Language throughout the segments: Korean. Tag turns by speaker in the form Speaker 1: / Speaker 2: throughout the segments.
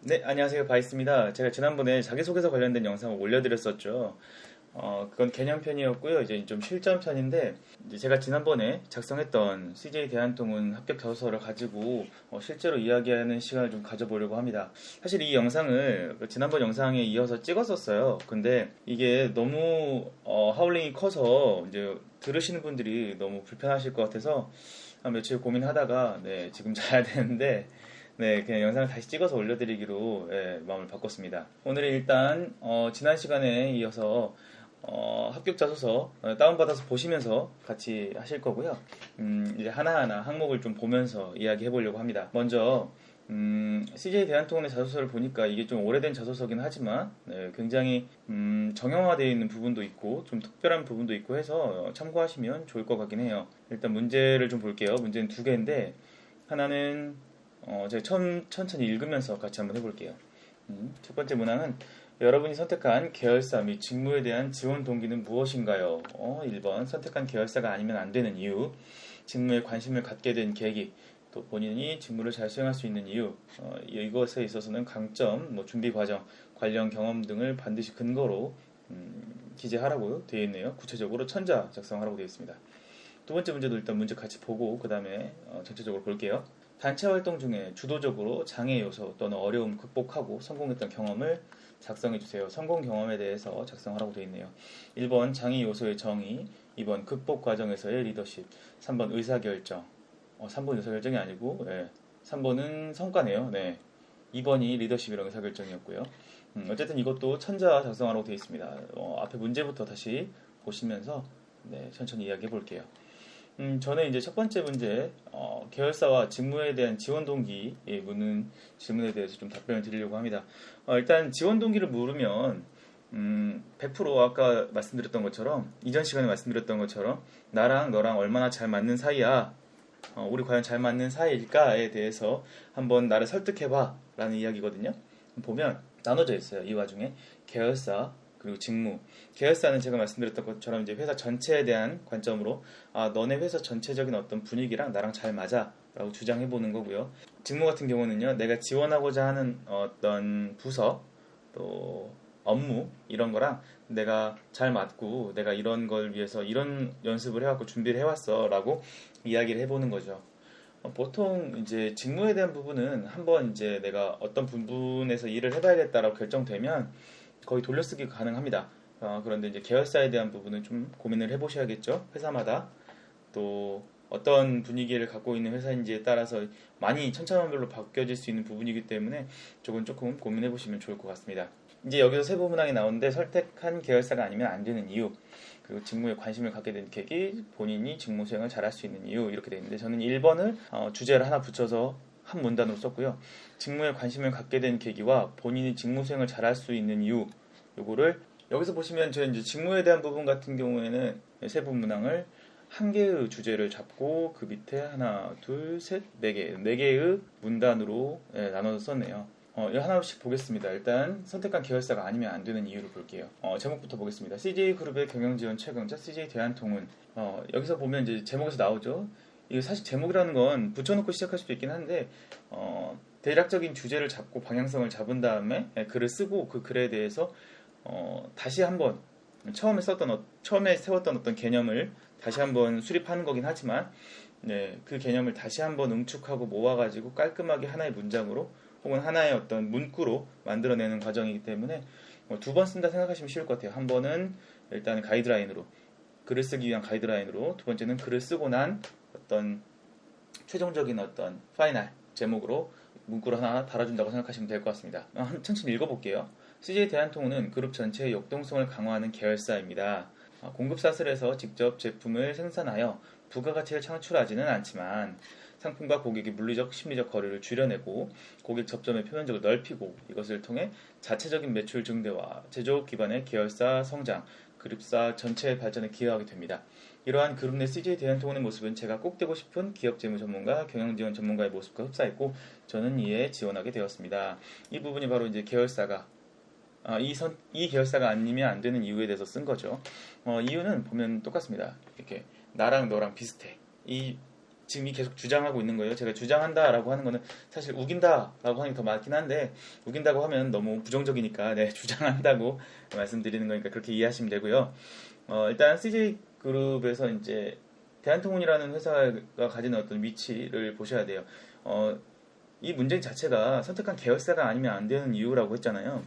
Speaker 1: 네, 안녕하세요. 바이스입니다. 제가 지난번에 자기소개서 관련된 영상을 올려드렸었죠. 그건 개념편이었고요. 이제 좀 실전편인데, 이제 제가 지난번에 작성했던 CJ 대한통운 합격 자소서를 가지고 실제로 이야기하는 시간을 좀 가져보려고 합니다. 사실 이 영상을 그 지난번 영상에 이어서 찍었었어요. 근데 이게 너무 하울링이 커서 이제 들으시는 분들이 너무 불편하실 것 같아서 한 며칠 고민하다가 네, 지금 자야 되는데 네, 그냥 영상을 다시 찍어서 올려드리기로 마음을 바꿨습니다. 오늘은 일단 지난 시간에 이어서 합격 자소서 다운받아서 보시면서 같이 하실 거고요. 이제 하나하나 항목을 좀 보면서 이야기해 보려고 합니다. 먼저 CJ 대한통운의 자소서를 보니까 이게 좀 오래된 자소서긴 하지만 네, 굉장히 정형화되어 있는 부분도 있고 좀 특별한 부분도 있고 해서 참고하시면 좋을 것 같긴 해요. 일단 문제를 좀 볼게요. 문제는 두 개인데 하나는 제가 천천히 읽으면서 같이 한번 해볼게요. 첫 번째 문항은 여러분이 선택한 계열사 및 직무에 대한 지원 동기는 무엇인가요? 1번 선택한 계열사가 아니면 안 되는 이유, 직무에 관심을 갖게 된 계기, 또 본인이 직무를 잘 수행할 수 있는 이유, 이것에 있어서는 강점, 준비 과정, 관련 경험 등을 반드시 근거로 기재하라고 되어 있네요. 구체적으로 천자 작성하라고 되어 있습니다. 두 번째 문제도 일단 문제 같이 보고 그 다음에 전체적으로 볼게요. 단체 활동 중에 주도적으로 장애 요소 또는 어려움 극복하고 성공했던 경험을 작성해 주세요. 성공 경험에 대해서 작성하라고 되어 있네요. 1번 장애 요소의 정의, 2번 극복 과정에서의 리더십, 3번 의사결정. 3번 의사결정이 아니고 3번은 성과네요. 네. 2번이 리더십이랑 의사결정이었고요. 어쨌든 이것도 천자 작성하라고 되어 있습니다. 앞에 문제부터 다시 보시면서 네, 천천히 이야기해 볼게요. 저는 이제 첫 번째 문제, 계열사와 직무에 대한 지원 동기 묻는 질문에 대해서 좀 답변을 드리려고 합니다. 일단 지원 동기를 물으면, 100% 아까 말씀드렸던 것처럼, 이전 시간에 말씀드렸던 것처럼, 나랑 너랑 얼마나 잘 맞는 사이야, 우리 과연 잘 맞는 사이일까에 대해서 한번 나를 설득해봐 라는 이야기거든요. 보면 나눠져 있어요. 이 와중에 계열사 그리고 직무. 계열사는 제가 말씀드렸던 것처럼 이제 회사 전체에 대한 관점으로 너네 회사 전체적인 어떤 분위기랑 나랑 잘 맞아 라고 주장해 보는 거고요. 직무 같은 경우는요, 내가 지원하고자 하는 어떤 부서 또 업무 이런 거랑 내가 잘 맞고 내가 이런 걸 위해서 이런 연습을 해왔고 준비를 해왔어 라고 이야기를 해보는 거죠. 보통 이제 직무에 대한 부분은 한번 이제 내가 어떤 부분에서 일을 해봐야겠다라고 결정되면 거의 돌려쓰기 가능합니다. 그런데 이제 계열사에 대한 부분은 좀 고민을 해보셔야겠죠. 회사마다 또 어떤 분위기를 갖고 있는 회사인지에 따라서 많이 천차만별로 바뀌어질 수 있는 부분이기 때문에 조금 고민해 보시면 좋을 것 같습니다. 이제 여기서 세부 문항이 나오는데 선택한 계열사가 아니면 안 되는 이유, 그리고 직무에 관심을 갖게 된 계기, 본인이 직무 수행을 잘할 수 있는 이유 이렇게 되어 있는데 저는 1번을 주제를 하나 붙여서 한 문단으로 썼고요. 직무에 관심을 갖게 된 계기와 본인이 직무 수행을 잘할 수 있는 이유 요거를 여기서 보시면 저희 이제 직무에 대한 부분 같은 경우에는 세부 문항을 한 개의 주제를 잡고 그 밑에 하나, 둘, 셋, 네 개의 문단으로 나눠서 썼네요. 하나씩 보겠습니다. 일단 선택한 계열사가 아니면 안 되는 이유를 볼게요. 제목부터 보겠습니다. CJ그룹의 경영지원 최강자 CJ 대한통운. 여기서 보면 이제 제목에서 나오죠. 이게 사실 제목이라는 건 붙여놓고 시작할 수도 있긴 한데 대략적인 주제를 잡고 방향성을 잡은 다음에 글을 쓰고 그 글에 대해서 다시 한번 처음에 세웠던 어떤 개념을 다시 한번 수립하는 거긴 하지만 네, 그 개념을 다시 한번 응축하고 모아가지고 깔끔하게 하나의 문장으로 혹은 하나의 어떤 문구로 만들어내는 과정이기 때문에 두 번 쓴다 생각하시면 쉬울 것 같아요. 한 번은 일단 가이드라인으로 글을 쓰기 위한 가이드라인으로, 두 번째는 글을 쓰고 난 어떤 최종적인 어떤 파이널 제목으로 문구를 하나 달아준다고 생각하시면 될 것 같습니다. 천천히 읽어볼게요. CJ 대한통운은 그룹 전체의 역동성을 강화하는 계열사입니다. 공급 사슬에서 직접 제품을 생산하여 부가가치를 창출하지는 않지만 상품과 고객의 물리적, 심리적 거리를 줄여내고 고객 접점의 표면적을 넓히고 이것을 통해 자체적인 매출 증대와 제조업 기반의 계열사 성장, 그룹사 전체의 발전에 기여하게 됩니다. 이러한 그룹 내 CJ 대한통운의 모습은 제가 꼭 되고 싶은 기업 재무 전문가, 경영지원 전문가의 모습과 흡사했고 저는 이에 지원하게 되었습니다. 이 부분이 바로 이제 계열사가 이 계열사가 아니면 안 되는 이유에 대해서 쓴 거죠. 이유는 보면 똑같습니다. 이렇게 나랑 너랑 비슷해. 이 지금 계속 주장하고 있는 거예요. 제가 주장한다라고 하는 거는 사실 우긴다라고 하는 게 더 맞긴 한데 우긴다고 하면 너무 부정적이니까 네, 주장한다고 말씀드리는 거니까 그렇게 이해하시면 되고요. 일단 CJ 그룹에서 이제 대한통운이라는 회사가 가지는 어떤 위치를 보셔야 돼요. 이 문제 자체가 선택한 계열사가 아니면 안 되는 이유라고 했잖아요.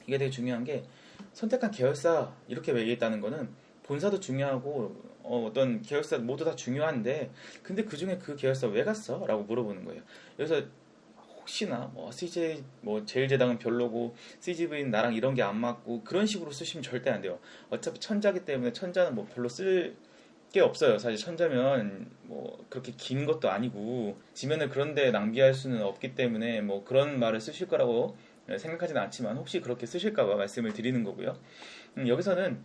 Speaker 1: 이게 되게 중요한 게 선택한 계열사 이렇게 얘기했다는 거는 본사도 중요하고 어떤 계열사 모두 다 중요한데 근데 그 중에 그 계열사 왜 갔어? 라고 물어보는 거예요. 그래서 혹시나 뭐 CJ 뭐 제일제당은 별로고 CGV는 나랑 이런 게 안 맞고 그런 식으로 쓰시면 절대 안 돼요. 어차피 천자기 때문에 천자는 뭐 별로 쓸 게 없어요. 사실 천자면 뭐 그렇게 긴 것도 아니고 지면을 그런데 낭비할 수는 없기 때문에 뭐 그런 말을 쓰실 거라고 생각하지는 않지만 혹시 그렇게 쓰실까봐 말씀을 드리는 거고요. 여기서는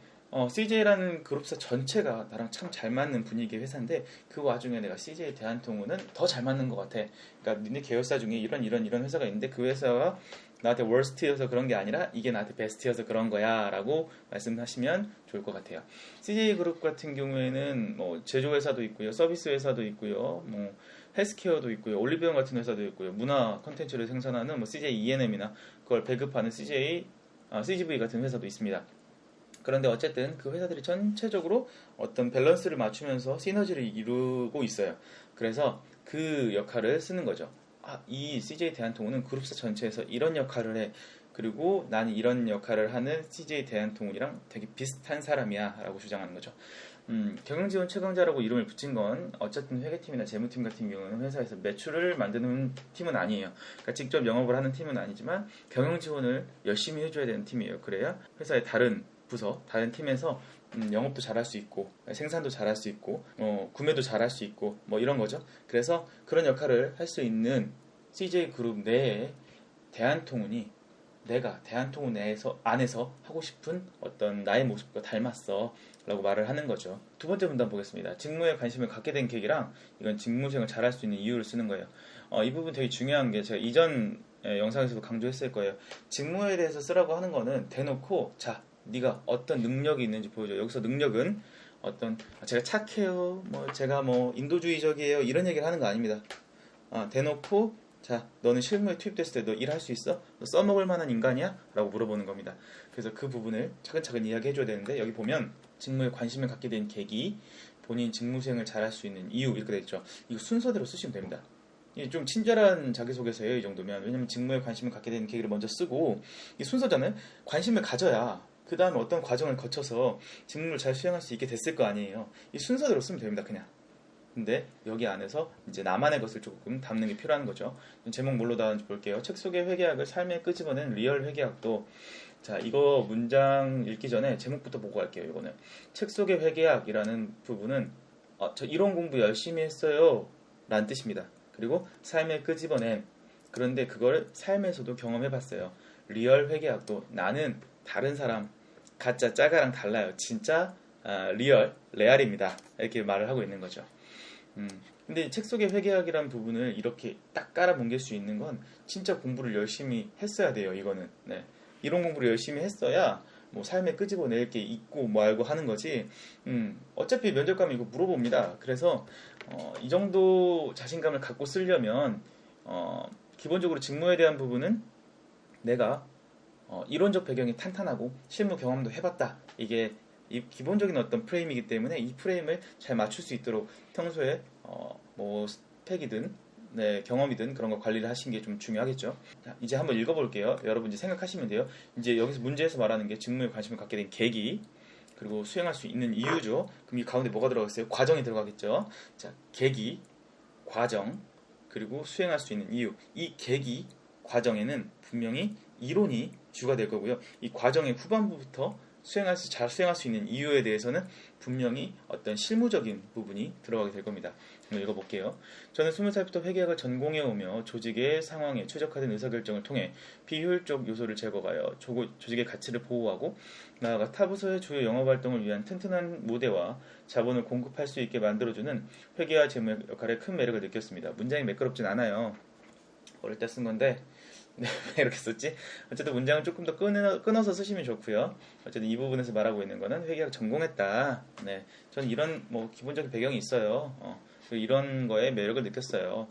Speaker 1: CJ라는 그룹사 전체가 나랑 참 잘 맞는 분위기의 회사인데 그 와중에 내가 CJ 대한통운은 더 잘 맞는 것 같아. 그러니까 니네 계열사 중에 이런 회사가 있는데 그 회사가 나한테 월스트여서 그런 게 아니라 이게 나한테 베스트여서 그런 거야 라고 말씀하시면 좋을 것 같아요. CJ 그룹 같은 경우에는 뭐 제조회사도 있고요. 서비스 회사도 있고요. 뭐 헬스케어도 있고요. 올리브영 같은 회사도 있고요. 문화 콘텐츠를 생산하는 뭐 CJ ENM이나 그걸 배급하는 CGV 같은 회사도 있습니다. 그런데 어쨌든 그 회사들이 전체적으로 어떤 밸런스를 맞추면서 시너지를 이루고 있어요. 그래서 그 역할을 쓰는 거죠. 이 CJ 대한통운은 그룹사 전체에서 이런 역할을 해. 그리고 나는 이런 역할을 하는 CJ 대한통운이랑 되게 비슷한 사람이야 라고 주장하는 거죠. 경영지원 최강자라고 이름을 붙인 건 어쨌든 회계팀이나 재무팀 같은 경우는 회사에서 매출을 만드는 팀은 아니에요. 그러니까 직접 영업을 하는 팀은 아니지만 경영지원을 열심히 해줘야 되는 팀이에요. 그래야 회사의 다른 부서, 다른 팀에서 영업도 잘할 수 있고 생산도 잘할 수 있고 구매도 잘할 수 있고 뭐 이런 거죠. 그래서 그런 역할을 할 수 있는 CJ그룹 내에 대한통운이 내가 대한통운 안에서 하고 싶은 어떤 나의 모습과 닮았어 라고 말을 하는 거죠. 두 번째 문단 보겠습니다. 직무에 관심을 갖게 된 계기랑 이건 직무 수행을 잘할 수 있는 이유를 쓰는 거예요. 이 부분 되게 중요한 게 제가 이전 영상에서도 강조했을 거예요. 직무에 대해서 쓰라고 하는 거는 대놓고 자 네가 어떤 능력이 있는지 보여줘. 여기서 능력은 어떤 제가 착해요, 뭐 제가 뭐 인도주의적이에요 이런 얘기를 하는 거 아닙니다. 대놓고 자 너는 실무에 투입됐을 때 너 일할 수 있어? 너 써먹을 만한 인간이야? 라고 물어보는 겁니다. 그래서 그 부분을 차근차근 이야기해줘야 되는데 여기 보면 직무에 관심을 갖게 된 계기, 본인 직무 수행을 잘할 수 있는 이유 이렇게 되어 있죠. 이거 순서대로 쓰시면 됩니다. 이게 좀 친절한 자기소개서예요 이 정도면. 왜냐면 직무에 관심을 갖게 된 계기를 먼저 쓰고 이 순서잖아요. 관심을 가져야 그 다음에 어떤 과정을 거쳐서 직무를 잘 수행할 수 있게 됐을 거 아니에요. 이 순서대로 쓰면 됩니다 그냥. 근데 여기 안에서 이제 나만의 것을 조금 담는 게 필요한 거죠. 제목 뭘로 나왔는지 볼게요. 책 속의 회계학을 삶에 끄집어낸 리얼 회계학도. 자, 이거 문장 읽기 전에 제목부터 보고 갈게요. 이거는 책 속의 회계학이라는 부분은 저 이론 공부 열심히 했어요 라는 뜻입니다. 그리고 삶에 끄집어낸, 그런데 그걸 삶에서도 경험해봤어요. 리얼 회계학도 나는 다른 사람 가짜 짜가랑 달라요. 진짜 리얼 레알입니다. 이렇게 말을 하고 있는 거죠. 근데 책 속의 회계학이라는 부분을 이렇게 딱 깔아뭉갤 수 있는 건 진짜 공부를 열심히 했어야 돼요. 이거는 이론 공부를 열심히 했어야 뭐 삶에 끄집어낼 게 있고 뭐 알고 하는 거지. 어차피 면접관이 이거 물어봅니다. 그래서 이 정도 자신감을 갖고 쓰려면 기본적으로 직무에 대한 부분은 내가 이론적 배경이 탄탄하고 실무 경험도 해봤다. 이게 이 기본적인 어떤 프레임이기 때문에 이 프레임을 잘 맞출 수 있도록 평소에 뭐 스펙이든 경험이든 그런 거 관리를 하시는 게 좀 중요하겠죠. 자, 이제 한번 읽어볼게요. 여러분 이제 생각하시면 돼요. 이제 여기서 문제에서 말하는 게 직무에 관심을 갖게 된 계기, 그리고 수행할 수 있는 이유죠. 그럼 이 가운데 뭐가 들어가겠어요? 과정이 들어가겠죠. 자, 계기, 과정, 그리고 수행할 수 있는 이유. 이 계기, 과정에는 분명히 이론이 주가 될 거고요. 이 과정의 후반부부터 잘 수행할 수 있는 이유에 대해서는 분명히 어떤 실무적인 부분이 들어가게 될 겁니다. 한번 읽어볼게요. 저는 20살부터 회계학을 전공해오며 조직의 상황에 최적화된 의사결정을 통해 비효율적 요소를 제거하여 조직의 가치를 보호하고 나아가 타부서의 주요 영업활동을 위한 튼튼한 모대와 자본을 공급할 수 있게 만들어주는 회계와 재무 역할에 큰 매력을 느꼈습니다. 문장이 매끄럽진 않아요. 어릴 때 쓴 건데 왜 이렇게 썼지? 어쨌든 문장을 조금 더 끊어서 쓰시면 좋고요. 어쨌든 이 부분에서 말하고 있는 거는 회계학 전공했다. 저는 이런 뭐 기본적인 배경이 있어요. 이런 거에 매력을 느꼈어요.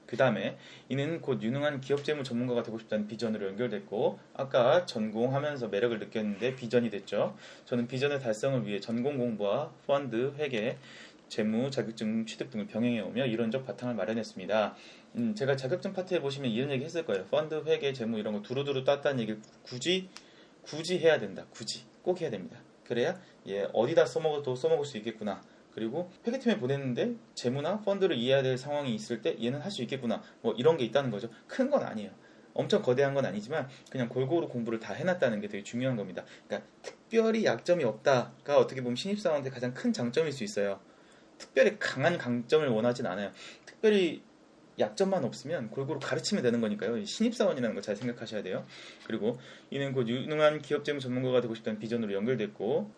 Speaker 1: 그 다음에 이는 곧 유능한 기업재무 전문가가 되고 싶다는 비전으로 연결됐고, 아까 전공하면서 매력을 느꼈는데 비전이 됐죠. 저는 비전의 달성을 위해 전공 공부와 펀드, 회계, 재무, 자격증 취득 등을 병행해오며 이론적 바탕을 마련했습니다. 제가 자격증 파트에 보시면 이런 얘기 했을 거예요. 펀드, 회계, 재무 이런 거 두루두루 땄다는 얘기를 굳이 해야 된다. 굳이 꼭 해야 됩니다. 그래야 어디다 써먹어도 써먹을 수 있겠구나. 그리고 회계팀에 보냈는데 재무나 펀드를 이해해야 될 상황이 있을 때 얘는 할 수 있겠구나. 뭐 이런 게 있다는 거죠. 큰 건 아니에요. 엄청 거대한 건 아니지만 그냥 골고루 공부를 다 해놨다는 게 되게 중요한 겁니다. 그러니까 특별히 약점이 없다가 어떻게 보면 신입사원한테 가장 큰 장점일 수 있어요. 특별히 강한 강점을 원하진 않아요. 특별히 약점만 없으면 골고루 가르치면 되는 거니까요. 신입사원이라는 거 잘 생각하셔야 돼요. 그리고 이는 곧 유능한 기업재무 전문가가 되고 싶다는 비전으로 연결됐고,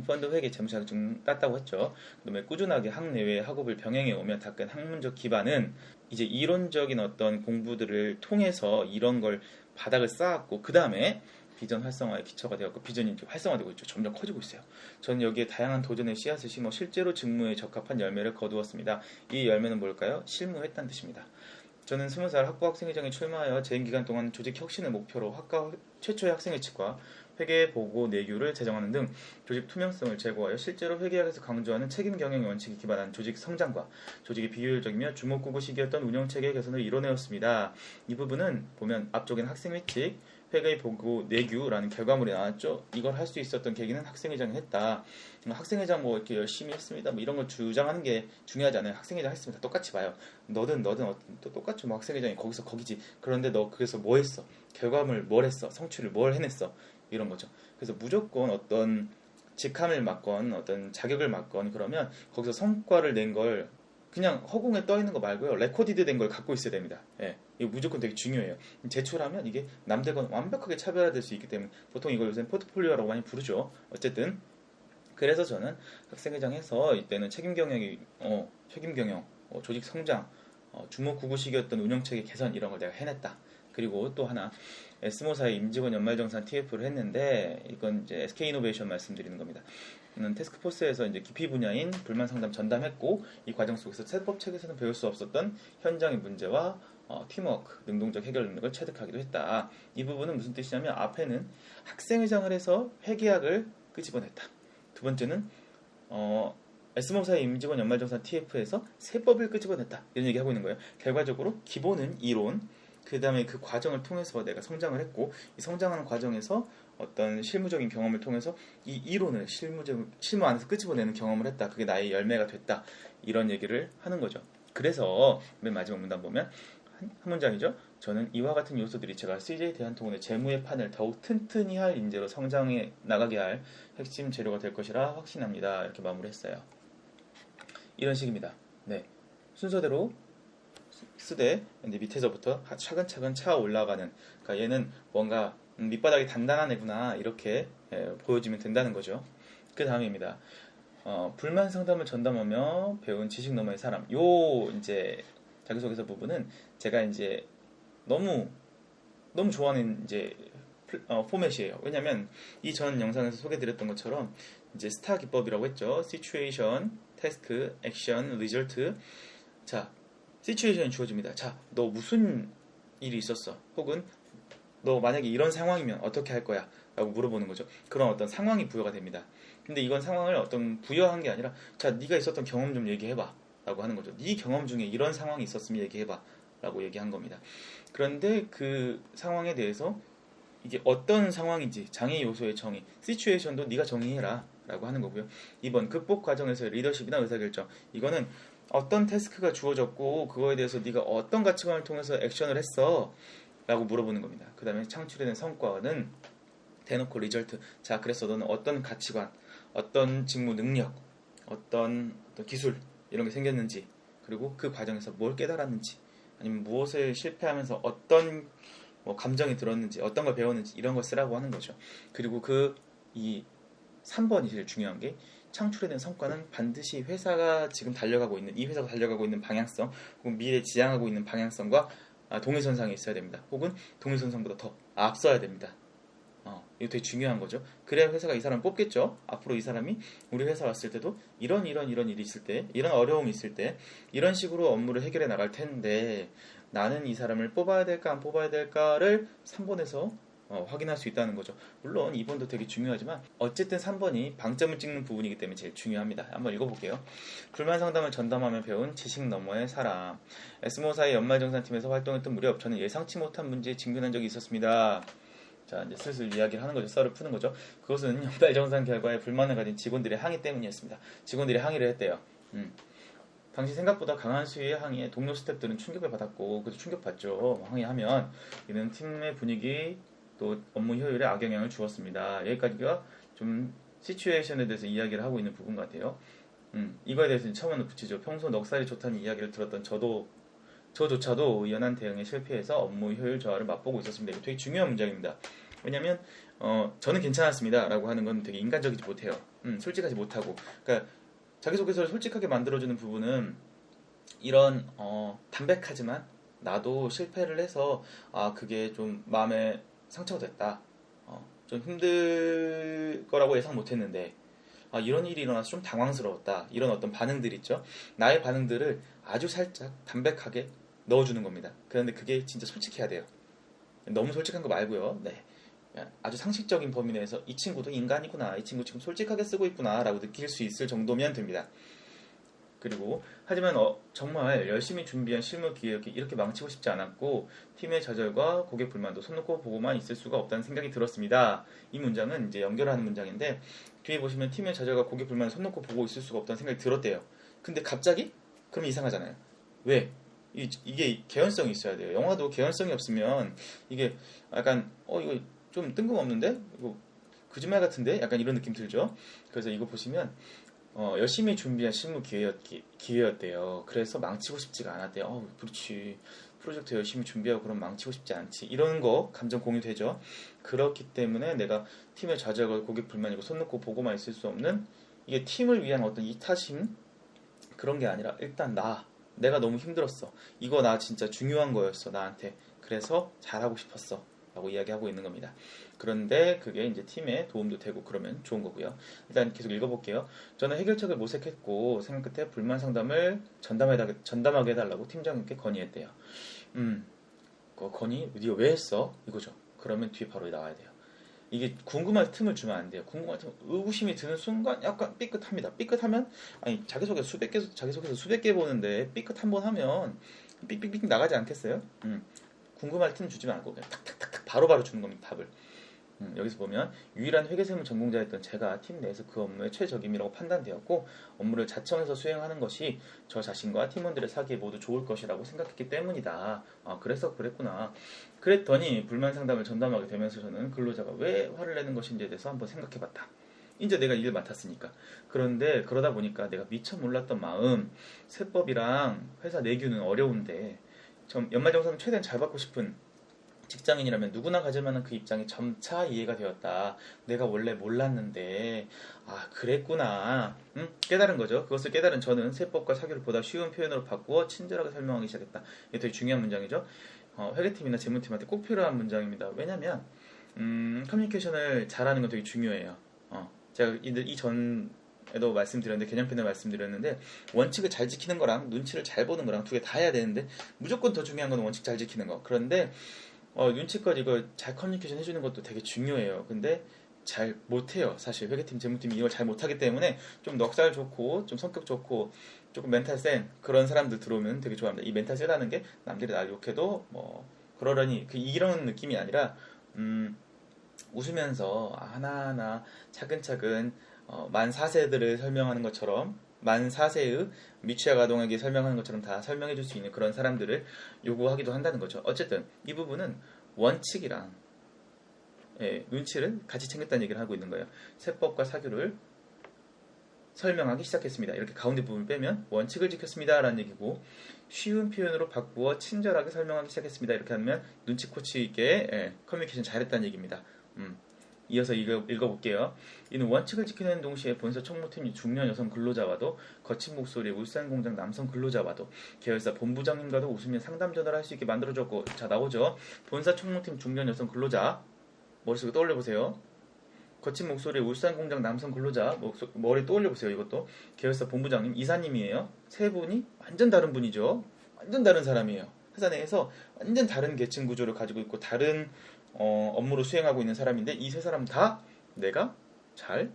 Speaker 1: 펀드 회계 재무 자격증 땄다고 했죠. 그다음에 꾸준하게 학내외 학업을 병행해 오며 닦은 학문적 기반은 이제 이론적인 어떤 공부들을 통해서 이런 걸 바닥을 쌓았고, 그 다음에 비전 활성화의 기초가 되었고, 비전이 이제 활성화되고 있죠. 점점 커지고 있어요. 저는 여기에 다양한 도전의 씨앗을 심어 실제로 직무에 적합한 열매를 거두었습니다. 이 열매는 뭘까요? 실무했다는 뜻입니다. 저는 20살 학부 학생회장에 출마하여 재임 기간 동안 조직 혁신을 목표로 학과 최초의 학생회칙과 회계 보고 내규를 제정하는 등 조직 투명성을 제고하여 실제로 회계학에서 강조하는 책임 경영 원칙에 기반한 조직 성장과 조직의 비효율적이며 주먹구구식이었던 운영체계 개선을 이뤄내었습니다. 이 부분은 보면 앞쪽에는 학생회칙, 회계 보고 내규라는 결과물이 나왔죠. 이걸 할 수 있었던 계기는 학생회장이 했다. 학생회장 뭐 이렇게 열심히 했습니다. 뭐 이런 걸 주장하는 게 중요하지 않아요. 학생회장 했습니다. 똑같이 봐요. 너든 또 똑같죠. 뭐 학생회장이 거기서 거기지. 그런데 너 그래서 뭐 했어? 결과물 뭘 했어? 성취를 뭘 해냈어? 이런 거죠. 그래서 무조건 어떤 직함을 맡건 어떤 자격을 맡건 그러면 거기서 성과를 낸 걸 그냥 허공에 떠 있는 거 말고요. 레코디드 된 걸 갖고 있어야 됩니다. 예, 이거 무조건 되게 중요해요. 제출하면 이게 남들과는 완벽하게 차별화될 수 있기 때문에 보통 이걸 요새 포트폴리오라고 많이 부르죠. 어쨌든 그래서 저는 학생회장에서 이때는 책임 경영, 조직 성장, 주먹구구식이었던 운영체계 개선 이런 걸 내가 해냈다. 그리고 또 하나 S모사의 임직원 연말정산 TF를 했는데 이건 이제 SK이노베이션 말씀드리는 겁니다. 태스크포스에서 이제 기피 분야인 불만 상담 전담했고 이 과정 속에서 세법책에서는 배울 수 없었던 현장의 문제와 팀워크, 능동적 해결 능력을 체득하기도 했다. 이 부분은 무슨 뜻이냐면 앞에는 학생회장을 해서 회계학을 끄집어냈다. 두 번째는 S모사의 임직원 연말정산 TF에서 세법을 끄집어냈다. 이런 얘기하고 있는 거예요. 결과적으로 기본은 이론, 그 다음에 그 과정을 통해서 내가 성장을 했고 이 성장하는 과정에서 어떤 실무적인 경험을 통해서 이 이론을 실무 안에서 끄집어내는 경험을 했다. 그게 나의 열매가 됐다. 이런 얘기를 하는 거죠. 그래서 맨 마지막 문단 보면 한 문장이죠. 저는 이와 같은 요소들이 제가 CJ 대한통운의 재무의 판을 더욱 튼튼히 할 인재로 성장해 나가게 할 핵심 재료가 될 것이라 확신합니다. 이렇게 마무리했어요. 이런 식입니다. 네, 순서대로 쓰되 이제 밑에서부터 차근차근 차 올라가는, 그러니까 얘는 뭔가 밑바닥이 단단한 애구나 이렇게 보여지면 된다는 거죠. 그 다음입니다. 불만 상담을 전담하며 배운 지식 너머의 사람. 요 이제 자기소개서 부분은 제가 이제 너무 좋아하는 이제 포맷이에요. 왜냐면 이 전 영상에서 소개드렸던 것처럼 이제 스타 기법이라고 했죠. 시츄에이션, 태스크, 액션, 리절트. 자, 시츄에이션이 주어집니다. 자, 너 무슨 일이 있었어? 혹은 너 만약에 이런 상황이면 어떻게 할 거야? 라고 물어보는 거죠. 그런 어떤 상황이 부여가 됩니다. 근데 이건 상황을 어떤 부여한 게 아니라 자, 네가 있었던 경험 좀 얘기해봐 라고 하는 거죠. 네 경험 중에 이런 상황이 있었으면 얘기해봐 라고 얘기한 겁니다. 그런데 그 상황에 대해서 이게 어떤 상황인지 장애 요소의 정의, 시츄에이션도 네가 정의해라 라고 하는 거고요. 2번 극복 과정에서의 리더십이나 의사결정. 이거는 어떤 태스크가 주어졌고 그거에 대해서 네가 어떤 가치관을 통해서 액션을 했어 라고 물어보는 겁니다. 그 다음에 창출해낸 성과는 대놓고 리절트. 자, 그래서 너는 어떤 가치관, 어떤 직무 능력, 어떤 기술 이런 게 생겼는지, 그리고 그 과정에서 뭘 깨달았는지, 아니면 무엇을 실패하면서 어떤 감정이 들었는지, 어떤 걸 배웠는지 이런 걸 쓰라고 하는 거죠. 그리고 이 3번이 제일 중요한 게 창출해낸 성과는 반드시 회사가 지금 달려가고 있는, 이 회사가 달려가고 있는 방향성, 혹은 미래에 지향하고 있는 방향성과 동일선상에 있어야 됩니다. 혹은 동일선상보다 더 앞서야 됩니다. 이거 되게 중요한 거죠. 그래야 회사가 이 사람 뽑겠죠. 앞으로 이 사람이 우리 회사 왔을 때도 이런 일이 있을 때, 이런 어려움이 있을 때 이런 식으로 업무를 해결해 나갈 텐데 나는 이 사람을 뽑아야 될까 안 뽑아야 될까를 3번에서 확인할 수 있다는 거죠. 물론 2번도 되게 중요하지만 어쨌든 3번이 방점을 찍는 부분이기 때문에 제일 중요합니다. 한번 읽어볼게요. 불만 상담을 전담하며 배운 지식 너머의 사람. S모사의 연말정산팀에서 활동했던 무렵 저는 예상치 못한 문제에 직면한 적이 있었습니다. 자, 이제 슬슬 이야기를 하는 거죠. 썰을 푸는 거죠. 그것은 연말정산 결과에 불만을 가진 직원들의 항의 때문이었습니다. 직원들이 항의를 했대요. 당시 생각보다 강한 수위의 항의에 동료 스태프들은 충격을 받았고, 그래도 충격받죠. 항의하면 이는 팀의 분위기 또 업무 효율에 악영향을 주었습니다. 여기까지가 좀 시츄에이션에 대해서 이야기를 하고 있는 부분 같아요. 이거에 대해서 첨언을 붙이죠. 평소 넉살이 좋다는 이야기를 들었던 저조차도 의연한 대응에 실패해서 업무 효율 저하를 맛보고 있었습니다. 이거 되게 중요한 문장입니다. 왜냐하면 저는 괜찮았습니다 라고 하는 건 되게 인간적이지 못해요. 솔직하지 못하고, 그러니까 자기소개서를 솔직하게 만들어주는 부분은 이런 담백하지만 나도 실패를 해서 그게 좀 마음에 상처가 됐다, 좀 힘들 거라고 예상 못했는데 이런 일이 일어나서 좀 당황스러웠다, 이런 어떤 반응들 있죠. 나의 반응들을 아주 살짝 담백하게 넣어주는 겁니다. 그런데 그게 진짜 솔직해야 돼요. 너무 솔직한 거 말고요. 네. 아주 상식적인 범위 내에서 이 친구도 인간이구나, 이 친구 지금 솔직하게 쓰고 있구나 라고 느낄 수 있을 정도면 됩니다. 그리고 하지만 정말 열심히 준비한 실무 기획이 이렇게 망치고 싶지 않았고 팀의 좌절과 고객 불만도 손 놓고 보고만 있을 수가 없다는 생각이 들었습니다. 이 문장은 이제 연결하는 문장인데 뒤에 보시면 팀의 좌절과 고객 불만을 손 놓고 보고 있을 수가 없다는 생각이 들었대요. 근데 갑자기? 그럼 이상하잖아요. 왜? 이게 개연성이 있어야 돼요. 영화도 개연성이 없으면 이게 약간 이거 좀 뜬금없는데? 이거 거짓말 같은데? 약간 이런 느낌 들죠? 그래서 이거 보시면 열심히 준비한 실무 기회였대요. 그래서 망치고 싶지가 않았대요. 그렇지. 프로젝트 열심히 준비하고 그럼 망치고 싶지 않지. 이런 거 감정 공유되죠. 그렇기 때문에 내가 팀의 좌절과 고객 불만이고 손 놓고 보고만 있을 수 없는, 이게 팀을 위한 어떤 이타심 그런 게 아니라 일단 내가 너무 힘들었어. 이거 나 진짜 중요한 거였어, 나한테. 그래서 잘하고 싶었어 라고 이야기하고 있는 겁니다. 그런데 그게 이제 팀에 도움도 되고 그러면 좋은 거고요. 일단 계속 읽어볼게요. 저는 해결책을 모색했고 생각 끝에 불만 상담을 전담하게 해달라고 팀장님께 건의했대요. 그 건의 네가 왜 했어? 이거죠. 그러면 뒤에 바로 나와야 돼요. 이게 궁금할 틈을 주면 안 돼요. 궁금할 틈, 의구심이 드는 순간 약간 삐끗합니다. 삐끗하면 자기소개서 수백 개 보는데 삐끗 한 번 하면 삑삑삑 나가지 않겠어요? 궁금할 틈 주지 말고 그냥 탁탁탁탁 바로바로 주는 겁니다. 답을. 여기서 보면 유일한 회계세무 전공자였던 제가 팀 내에서 그 업무의 최적임이라고 판단되었고 업무를 자청해서 수행하는 것이 저 자신과 팀원들의 사기에 모두 좋을 것이라고 생각했기 때문이다. 그래서 그랬구나. 그랬더니 불만 상담을 전담하게 되면서 저는 근로자가 왜 화를 내는 것인지에 대해서 한번 생각해봤다. 이제 내가 일을 맡았으니까. 그런데 그러다 보니까 내가 미처 몰랐던 마음, 세법이랑 회사 내규는 어려운데 연말정산을 최대한 잘 받고 싶은 직장인이라면 누구나 가질 만한 그 입장이 점차 이해가 되었다. 내가 원래 몰랐는데 그랬구나. 깨달은 거죠. 그것을 깨달은 저는 세법과 사교를 보다 쉬운 표현으로 바꾸어 친절하게 설명하기 시작했다. 이게 되게 중요한 문장이죠. 회계팀이나 재무팀한테 꼭 필요한 문장입니다. 왜냐면 커뮤니케이션을 잘하는 건 되게 중요해요. 제가 이 전에도 말씀드렸는데, 개념편에 말씀드렸는데, 원칙을 잘 지키는 거랑 눈치를 잘 보는 거랑 두 개 다 해야 되는데 무조건 더 중요한 건 원칙 잘 지키는 거. 그런데 눈치껏 이걸 잘 커뮤니케이션 해주는 것도 되게 중요해요. 근데 잘 못해요. 사실 회계팀, 재무팀이 이걸 잘 못하기 때문에 좀 넉살 좋고 좀 성격 좋고 조금 멘탈 센 그런 사람들 들어오면 되게 좋아합니다. 이 멘탈 세다는 게 남들이 날 욕해도 그러려니 이런 느낌이 아니라 웃으면서 하나하나 차근차근 만 4세들을 설명하는 것처럼, 만 4세의 미취학 아동에게 설명하는 것처럼 다 설명해 줄 수 있는 그런 사람들을 요구하기도 한다는 거죠. 어쨌든 이 부분은 원칙이랑 눈치를 같이 챙겼다는 얘기를 하고 있는 거예요. 세법과 사교를 설명하기 시작했습니다. 이렇게 가운데 부분을 빼면 원칙을 지켰습니다 라는 얘기고, 쉬운 표현으로 바꾸어 친절하게 설명하기 시작했습니다 이렇게 하면 눈치 코치 있게 커뮤니케이션 잘했다는 얘기입니다. 이어서 읽어볼게요. 이는 원칙을 지키는 동시에 본사 총무팀 중년 여성 근로자와도 거친 목소리의 울산공장 남성 근로자와도 계열사 본부장님과도 웃으며 상담 전화를 할 수 있게 만들어줬고, 자 나오죠. 본사 총무팀 중년 여성 근로자, 머릿속에 떠올려 보세요. 거친 목소리의 울산공장 남성 근로자 머리 떠올려 보세요. 이것도 계열사 본부장님, 이사님이에요. 세 분이 완전 다른 분이죠. 완전 다른 사람이에요. 회사 내에서 완전 다른 계층 구조를 가지고 있고 다른 업무를 수행하고 있는 사람인데 이 세 사람 다 내가 잘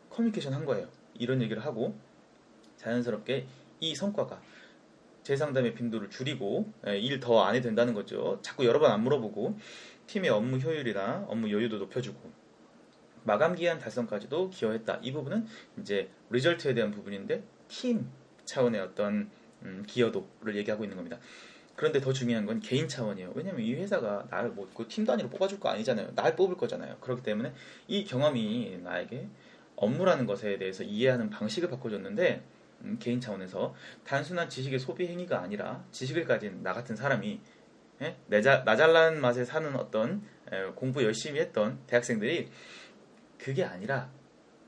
Speaker 1: 커뮤니케이션 한 거예요. 이런 얘기를 하고 자연스럽게 이 성과가 제 상담의 빈도를 줄이고 일 더 안 해도 된다는 거죠. 자꾸 여러 번 안 물어보고 팀의 업무 효율이나 업무 여유도 높여주고 마감 기한 달성까지도 기여했다. 이 부분은 이제 리절트에 대한 부분인데 팀 차원의 어떤 기여도를 얘기하고 있는 겁니다. 그런데 더 중요한 건 개인 차원이에요. 왜냐면 이 회사가 나를 그 팀 단위로 뽑아줄 거 아니잖아요. 날 뽑을 거잖아요. 그렇기 때문에 이 경험이 나에게 업무라는 것에 대해서 이해하는 방식을 바꿔줬는데 개인 차원에서 단순한 지식의 소비 행위가 아니라 지식을 가진 나 같은 사람이 나 잘난 맛에 사는 어떤 공부 열심히 했던 대학생들이 그게 아니라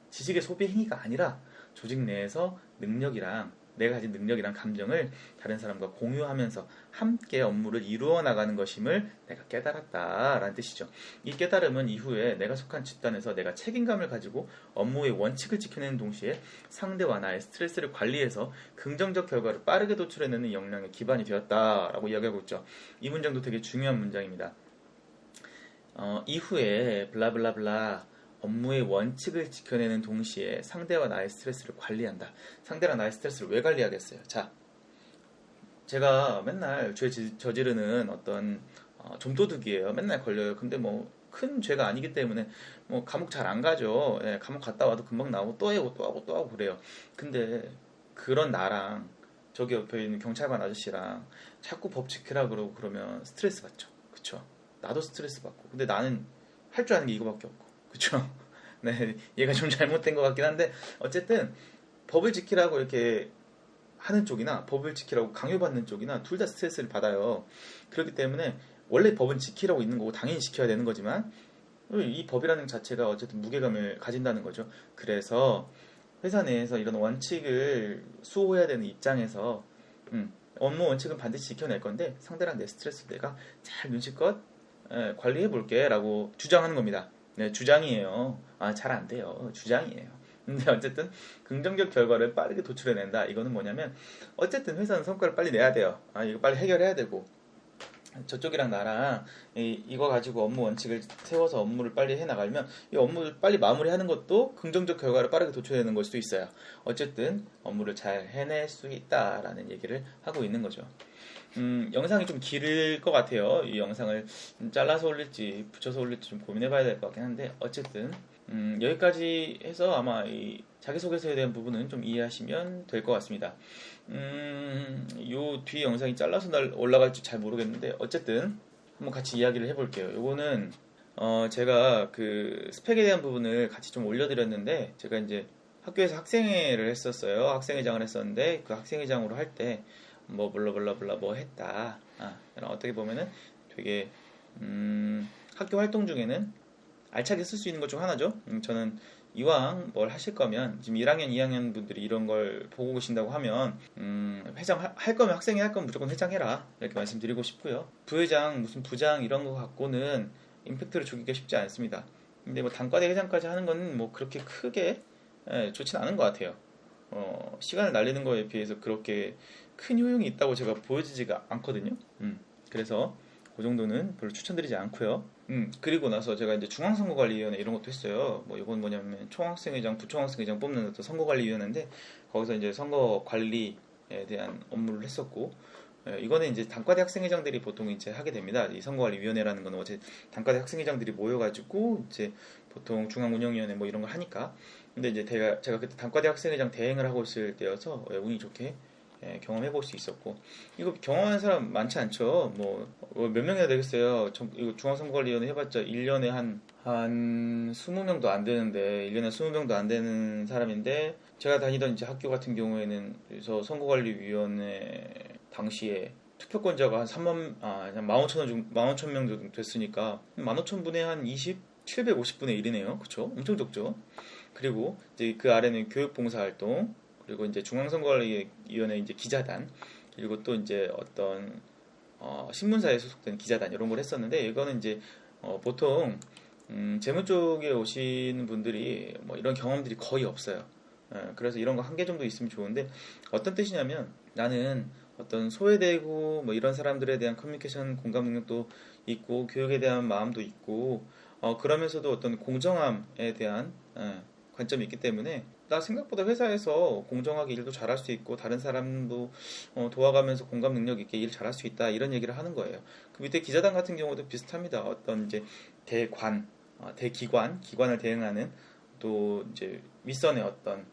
Speaker 1: 지식의 소비 행위가 아니라 조직 내에서 능력이랑 내가 가진 능력이랑 감정을 다른 사람과 공유하면서 함께 업무를 이루어 나가는 것임을 내가 깨달았다라는 뜻이죠. 이 깨달음은 이후에 내가 속한 집단에서 내가 책임감을 가지고 업무의 원칙을 지켜내는 동시에 상대와 나의 스트레스를 관리해서 긍정적 결과를 빠르게 도출해내는 역량의 기반이 되었다라고 이야기하고 있죠. 이 문장도 되게 중요한 문장입니다. 이후에 블라블라블라 업무의 원칙을 지켜내는 동시에 상대와 나의 스트레스를 관리한다. 상대랑 나의 스트레스를 왜 관리하겠어요? 자, 제가 맨날 죄 저지르는 어떤 좀도둑이에요. 맨날 걸려요. 근데 뭐 큰 죄가 아니기 때문에 뭐 감옥 잘 안 가죠. 감옥 갔다 와도 금방 나오고 또 하고 또 하고 또 하고 그래요. 근데 그런 나랑 저기 옆에 있는 경찰관 아저씨랑 자꾸 법 지키라 그러고 그러면 스트레스 받죠. 그쵸? 나도 스트레스 받고. 근데 나는 할 줄 아는 게 이거밖에 없고. 그쵸? 네, 얘가 좀 잘못된 것 같긴 한데 어쨌든 법을 지키라고 이렇게 하는 쪽이나 법을 지키라고 강요받는 쪽이나 둘 다 스트레스를 받아요. 그렇기 때문에 원래 법은 지키라고 있는 거고 당연히 지켜야 되는 거지만 이 법이라는 자체가 어쨌든 무게감을 가진다는 거죠. 그래서 회사 내에서 이런 원칙을 수호해야 되는 입장에서 업무 원칙은 반드시 지켜낼 건데 상대랑 내 스트레스 내가 잘 눈치껏 관리해 볼게 라고 주장하는 겁니다. 네, 주장이에요. 잘 안 돼요. 주장이에요. 근데 어쨌든 긍정적 결과를 빠르게 도출해낸다. 이거는 뭐냐면 어쨌든 회사는 성과를 빨리 내야 돼요. 이거 빨리 해결해야 되고 저쪽이랑 나랑 이거 가지고 업무 원칙을 세워서 업무를 빨리 해나가려면 이 업무를 빨리 마무리하는 것도 긍정적 결과를 빠르게 도출해내는 걸 수도 있어요. 어쨌든 업무를 잘 해낼 수 있다라는 얘기를 하고 있는 거죠. 영상이 좀 길을 것 같아요. 이 영상을 잘라서 올릴지 붙여서 올릴지 좀 고민해봐야 될 것 같긴 한데 어쨌든 여기까지 해서 아마 이 자기소개서에 대한 부분은 좀 이해하시면 될 것 같습니다. 요 뒤 영상이 잘라서 올라갈지 잘 모르겠는데 어쨌든 한번 같이 이야기를 해볼게요. 요거는 제가 그 스펙에 대한 부분을 같이 좀 올려드렸는데 제가 이제 학교에서 학생회를 했었어요. 학생회장을 했었는데 그 학생회장으로 할 때 뭐 블라블라블라 뭐 했다. 어떻게 보면은 되게 학교 활동 중에는 알차게 쓸 수 있는 것 중 하나죠. 저는 이왕 뭘 하실 거면 지금 1학년, 2학년 분들이 이런 걸 보고 계신다고 하면 회장 할 거면 학생회 할 거면 무조건 회장해라 이렇게 말씀드리고 싶고요. 부회장 무슨 부장 이런 거 갖고는 임팩트를 주기가 쉽지 않습니다. 근데 뭐 단과대 회장까지 하는 건 뭐 그렇게 크게 좋진 않은 것 같아요. 시간을 날리는 거에 비해서 그렇게 큰 효용이 있다고 제가 보여지지가 않거든요. 그래서 그 정도는 별로 추천드리지 않고요. 그리고 나서 제가 이제 중앙선거관리위원회 이런 것도 했어요. 뭐 이건 뭐냐면 총학생회장, 부총학생회장 뽑는 어떤 선거관리위원회인데 거기서 이제 선거관리에 대한 업무를 했었고 이거는 이제 단과대 학생회장들이 보통 이제 하게 됩니다. 이 선거관리위원회라는 건 어제 단과대 학생회장들이 모여가지고 이제 보통 중앙운영위원회 뭐 이런 걸 하니까 근데 이제 제가 그때 단과대 학생회장 대행을 하고 있을 때여서 운이 좋게 경험해 볼 수 있었고 이거 경험하는 사람 많지 않죠. 뭐 몇 명이나 되겠어요. 이거 중앙선거관리위원회 해봤자 1년에 한 20명도 안 되는데 1년에 20명도 안 되는 사람인데 제가 다니던 이제 학교 같은 경우에는 그래서 선거관리위원회 당시에 투표권자가 한 15,000명 정도 됐으니까 15,000분의 한 750분의 1이네요. 그쵸? 엄청 적죠. 그리고 이제 그 아래는 교육봉사활동 그리고 이제 중앙선거관리위원회 이제 기자단 그리고 또 이제 어떤 신문사에 소속된 기자단 이런 걸 했었는데 이거는 이제 보통 재무 쪽에 오시는 분들이 뭐 이런 경험들이 거의 없어요. 그래서 이런 거 한 개 정도 있으면 좋은데 어떤 뜻이냐면 나는 어떤 소외되고 뭐 이런 사람들에 대한 커뮤니케이션 공감 능력도 있고 교육에 대한 마음도 있고 그러면서도 어떤 공정함에 대한 관점이 있기 때문에 나 생각보다 회사에서 공정하게 일도 잘할 수 있고 다른 사람도 도와가면서 공감 능력 있게 일 잘할 수 있다 이런 얘기를 하는 거예요. 그 밑에 기자단 같은 경우도 비슷합니다. 어떤 이제 대관, 기관을 대응하는 또 이제 윗선의 어떤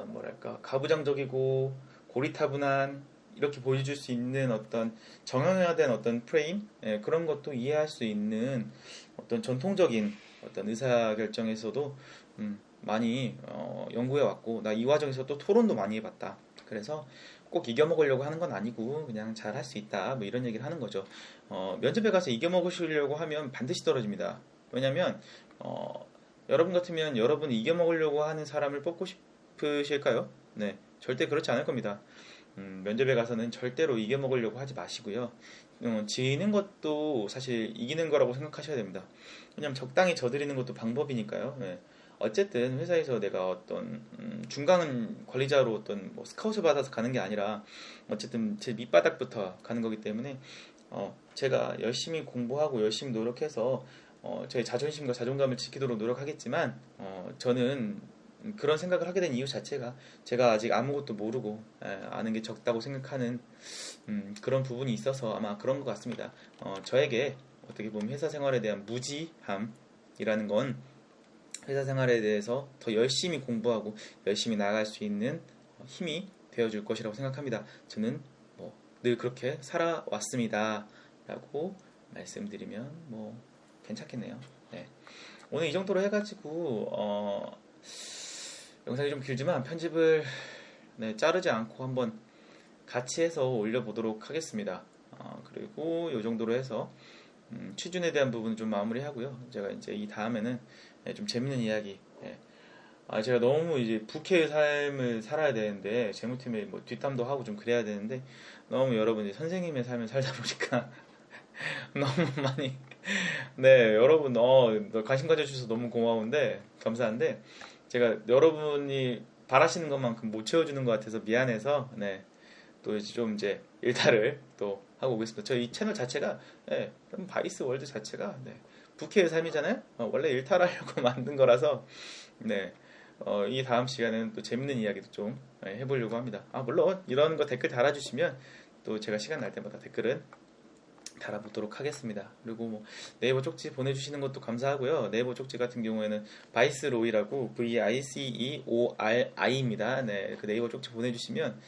Speaker 1: 뭐랄까 가부장적이고 고리타분한 이렇게 보여줄 수 있는 어떤 정형화된 어떤 프레임 그런 것도 이해할 수 있는 어떤 전통적인 어떤 의사결정에서도 많이 연구해 왔고 나 이 과정에서 또 토론도 많이 해봤다. 그래서 꼭 이겨먹으려고 하는 건 아니고 그냥 잘 할 수 있다 뭐 이런 얘기를 하는 거죠. 면접에 가서 이겨먹으시려고 하면 반드시 떨어집니다. 왜냐면 여러분 같으면 여러분이 이겨먹으려고 하는 사람을 뽑고 싶으실까요? 네, 절대 그렇지 않을 겁니다. 면접에 가서는 절대로 이겨먹으려고 하지 마시고요. 지는 것도 사실 이기는 거라고 생각하셔야 됩니다. 왜냐면 적당히 져드리는 것도 방법이니까요. 네. 어쨌든 회사에서 내가 어떤 중간 관리자로 어떤 뭐 스카웃을 받아서 가는 게 아니라 어쨌든 제 밑바닥부터 가는 거기 때문에 제가 열심히 공부하고 열심히 노력해서 저의 자존심과 자존감을 지키도록 노력하겠지만 저는 그런 생각을 하게 된 이유 자체가 제가 아직 아무것도 모르고 아는 게 적다고 생각하는 그런 부분이 있어서 아마 그런 것 같습니다. 저에게 어떻게 보면 회사 생활에 대한 무지함이라는 건 회사 생활에 대해서 더 열심히 공부하고 열심히 나아갈 수 있는 힘이 되어줄 것이라고 생각합니다. 저는 뭐 늘 그렇게 살아왔습니다. 라고 말씀드리면 뭐 괜찮겠네요. 네. 오늘 이 정도로 해가지고 영상이 좀 길지만 편집을 자르지 않고 한번 같이 해서 올려보도록 하겠습니다. 그리고 이 정도로 해서 취준에 대한 부분은 좀 마무리하고요. 제가 이제 이 다음에는 좀 재밌는 이야기. 제가 너무 이제 부캐의 삶을 살아야 되는데 재무팀에 뭐 뒷담도 하고 좀 그래야 되는데 너무 여러분이 선생님의 삶을 살다 보니까 너무 많이 여러분 관심 가져주셔서 너무 고마운데 감사한데 제가 여러분이 바라시는 것만큼 못 채워주는 것 같아서 미안해서 또 이제 좀 이제 일탈을 또 하고 오겠습니다. 저희 채널 자체가 바이스 월드 자체가 부캐의 삶이잖아요. 원래 일탈하려고 만든 거라서 이 다음 시간에는 또 재밌는 이야기도 좀 해보려고 합니다. 물론 이런 거 댓글 달아주시면 또 제가 시간 날 때마다 댓글은 달아보도록 하겠습니다. 그리고 뭐 네이버 쪽지 보내주시는 것도 감사하고요. 네이버 쪽지 같은 경우에는 바이스로이라고 VICEORI입니다. 그 네이버 쪽지 보내주시면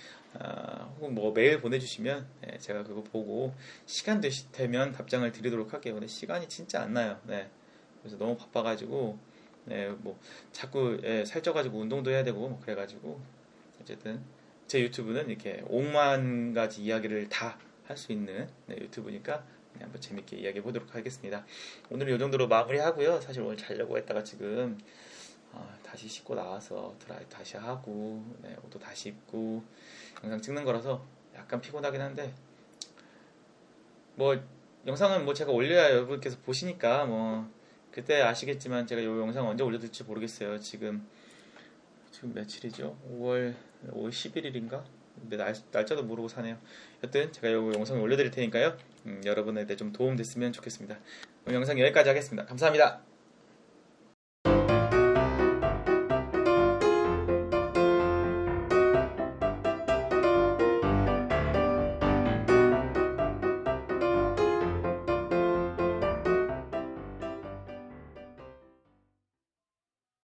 Speaker 1: 혹은 뭐 메일 보내주시면 제가 그거 보고 시간 되면 답장을 드리도록 할게요. 근데 시간이 진짜 안 나요. 그래서 너무 바빠가지고 뭐 자꾸 살쪄가지고 운동도 해야 되고 뭐 그래가지고 어쨌든 제 유튜브는 이렇게 5만 가지 이야기를 다 할 수 있는 유튜브니까 한번 재밌게 이야기해 보도록 하겠습니다. 오늘은 이 정도로 마무리하고요. 사실 오늘 자려고 했다가 지금 다시 씻고 나와서 드라이 다시 하고 옷도 다시 입고 영상 찍는 거라서 약간 피곤하긴 한데 뭐 영상은 뭐 제가 올려야 여러분께서 보시니까 뭐 그때 아시겠지만 제가 이 영상 언제 올려둘지 모르겠어요. 지금 며칠이죠? 5월 11일인가? 근데 날짜도 모르고 사네요. 여튼 제가 이 영상을 올려드릴 테니까요. 여러분한테 좀 도움 됐으면 좋겠습니다. 그럼 영상 여기까지 하겠습니다. 감사합니다.